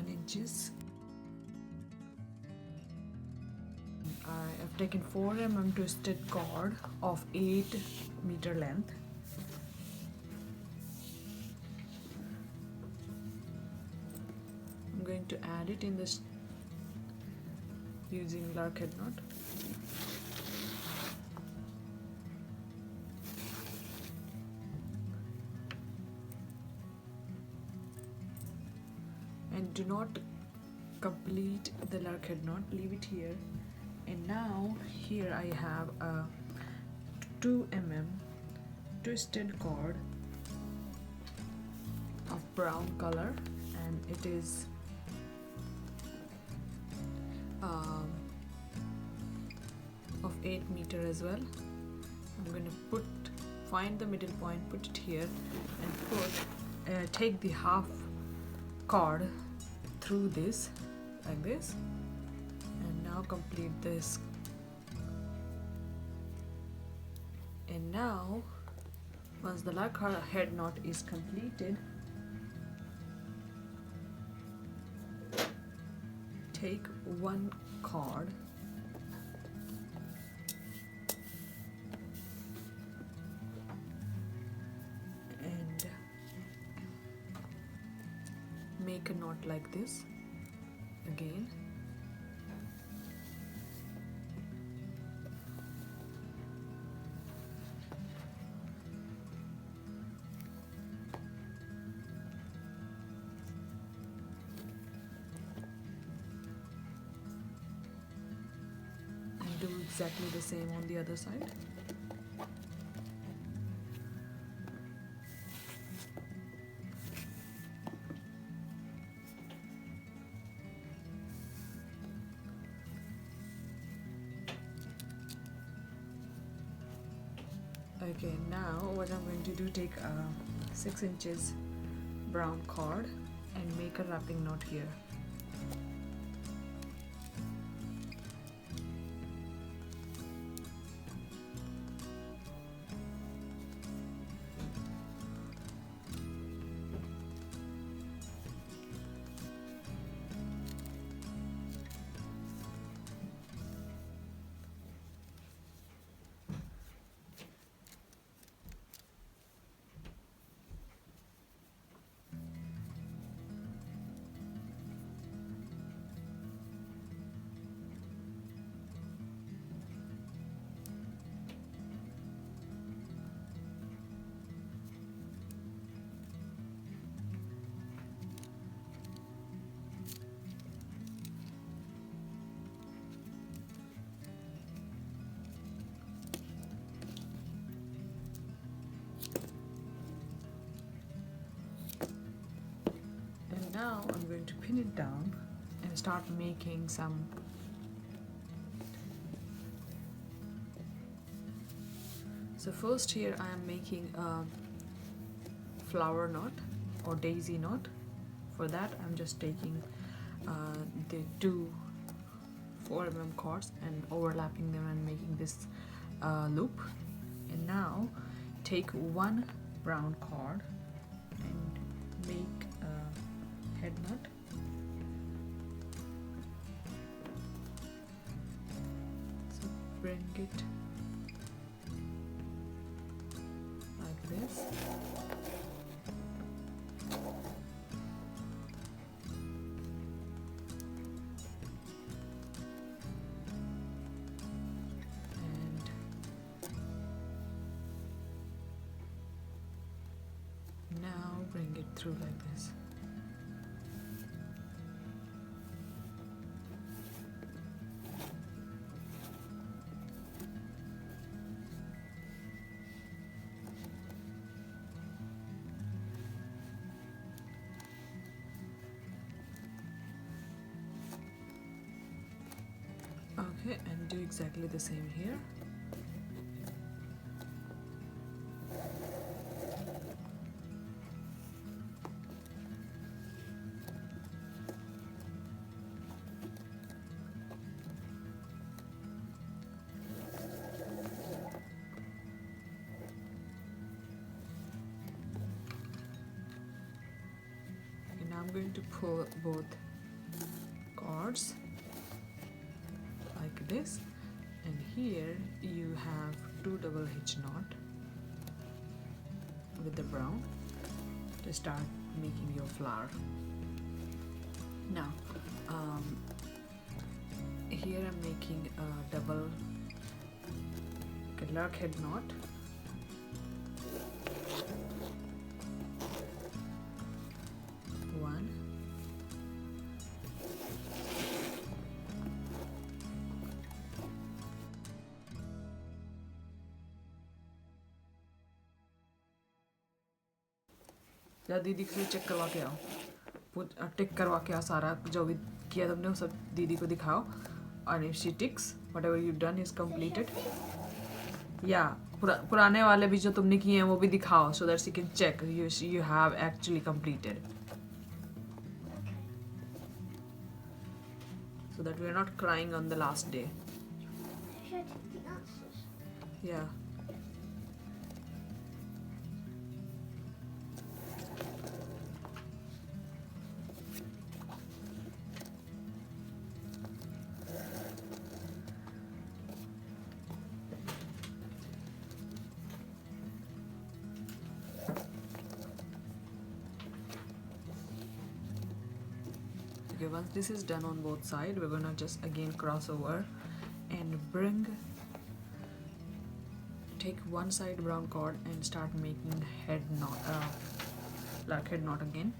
1 inches. I have taken 4 mm twisted cord of 8 meter length. I'm going to add it in this using lark head knot. And do not complete the lark head knot, leave it here. And now here I have a 2 mm twisted cord of brown color, and it is of 8 meter as well. I'm going to find the middle point, put it here, and take the half cord through this like this, and now complete this. And now once the lark head knot is completed, take one cord and make a knot like this again. And do exactly the same on the other side. Okay, now what I'm going to do, take a 6 inches brown cord and make a wrapping knot here. Now I'm going to pin it down and start making some So first here I am making a flower knot or daisy knot. For that I'm just taking the two 4 mm cords and overlapping them and making this loop. And now take one brown cord and make a head knot. So bring it like this. Now bring it through like this. Okay, and do exactly the same here. I'm going to pull both knots like this, and here you have 2 double hitch knot with the brown to start making your flower. Now here I'm making a double lark head knot. One, या दीदी से check करवा के आओ, टिक करवा के आओ, सारा जो भी किया तुमने वो सब दीदी को दिखाओ, and if she ticks whatever you've done is completed. या पुराने वाले भी जो तुमने किए हैं वो भी दिखाओ, so that she can check you have actually completed, so that we are not crying on the last day. Yeah. Okay, once this is done on both sides, we're gonna just again cross over and take one side brown cord and start making head knot, lark head knot again.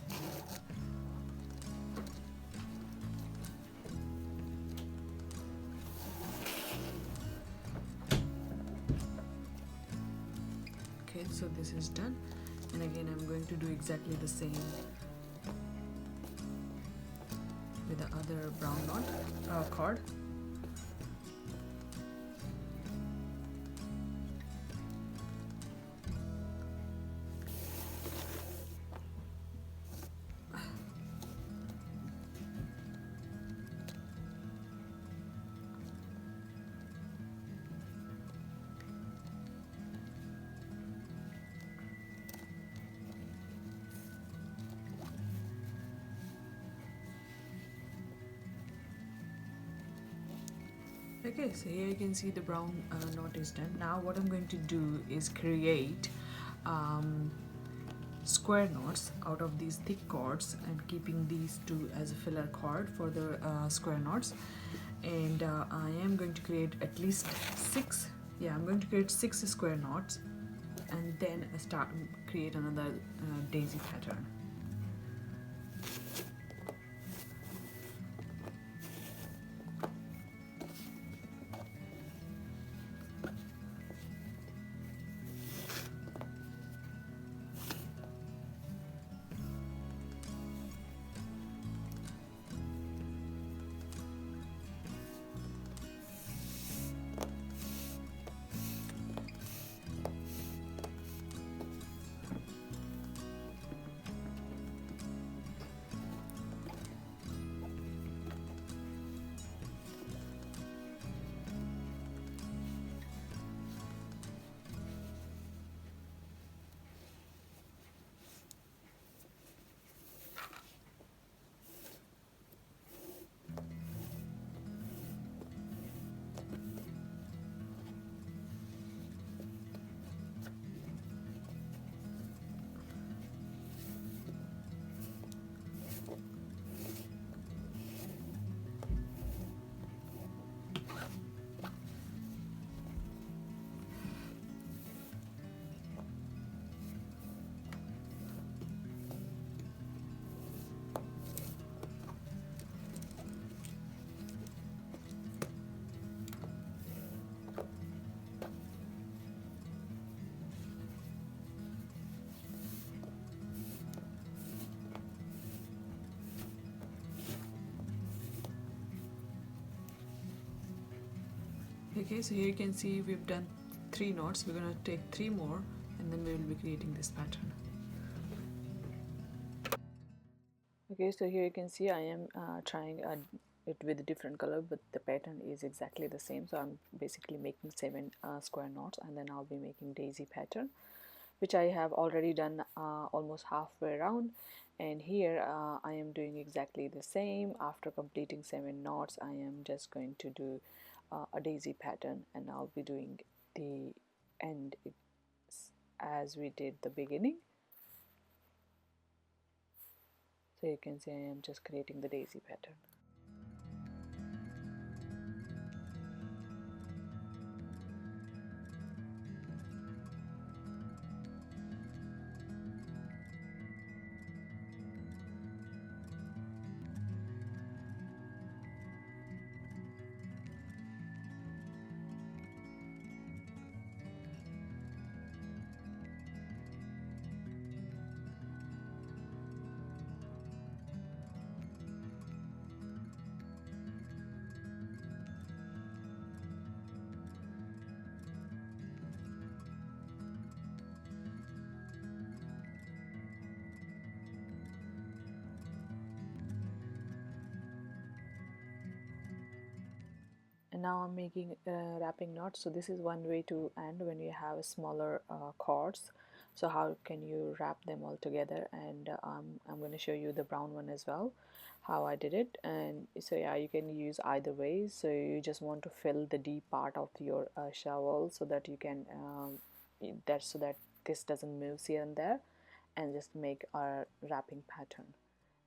Okay, so this is done, and again I'm going to do exactly the same with the other brown knot cord. Okay, so here you can see the brown knot is done. Now what I'm going to do is create square knots out of these thick cords, and keeping these two as a filler cord for the square knots. And I am going to create at least 6. Yeah, I'm going to create 6 square knots, and then create another daisy pattern. Okay, so here you can see we've done 3 knots. We're going to take 3 more, and then we will be creating this pattern. Okay, so here you can see I am trying it with a different color, but the pattern is exactly the same. So I'm basically making 7 square knots, and then I'll be making daisy pattern, which I have already done almost halfway around. And here I am doing exactly the same. After completing 7 knots, I am just going to do a daisy pattern, and I'll be doing the end as we did the beginning. So you can see I am just creating the daisy pattern. And now I'm making wrapping knots. So this is one way to end when you have smaller cords. So how can you wrap them all together? And I'm going to show you the brown one as well, how I did it. And so yeah, you can use either way. So you just want to fill the deep part of your shovel so that you can so that this doesn't move here and there, and just make a wrapping pattern.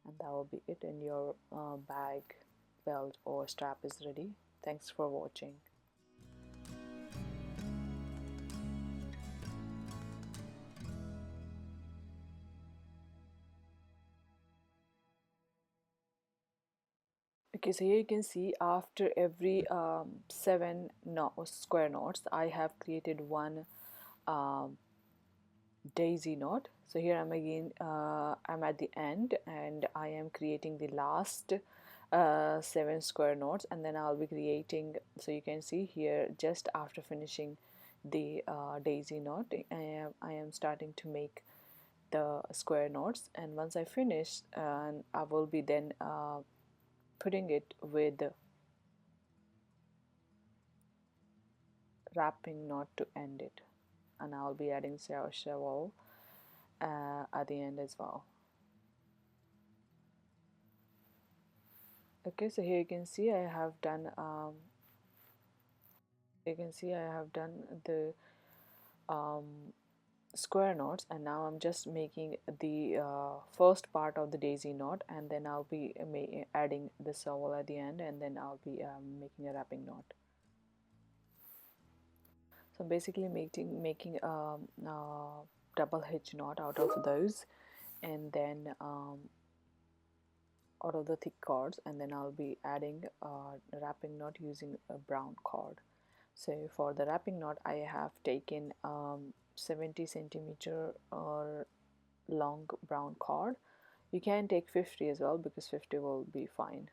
And that will be it, and your bag, belt or strap is ready. Thanks for watching. Okay, so here you can see after every 7 square knots, I have created one um, daisy knot. So here I'm again, I'm at the end, and I am creating the last 7 square knots, and then I'll be creating, so you can see here just after finishing the daisy knot, I am starting to make the square knots, and once I finish, I will be then putting it with wrapping knot to end it, and I'll be adding shovel at the end as well. Okay, so here you can see I have done the um, square knots, and now I'm just making the first part of the daisy knot, and then I'll be adding the shovel at the end, and then I'll be making a wrapping knot. So basically making double hitch knot out of those, and then out of the thick cords, and then I'll be adding a wrapping knot using a brown cord. So for the wrapping knot, I have taken 70 centimeter or long brown cord. You can take 50 as well, because 50 will be fine.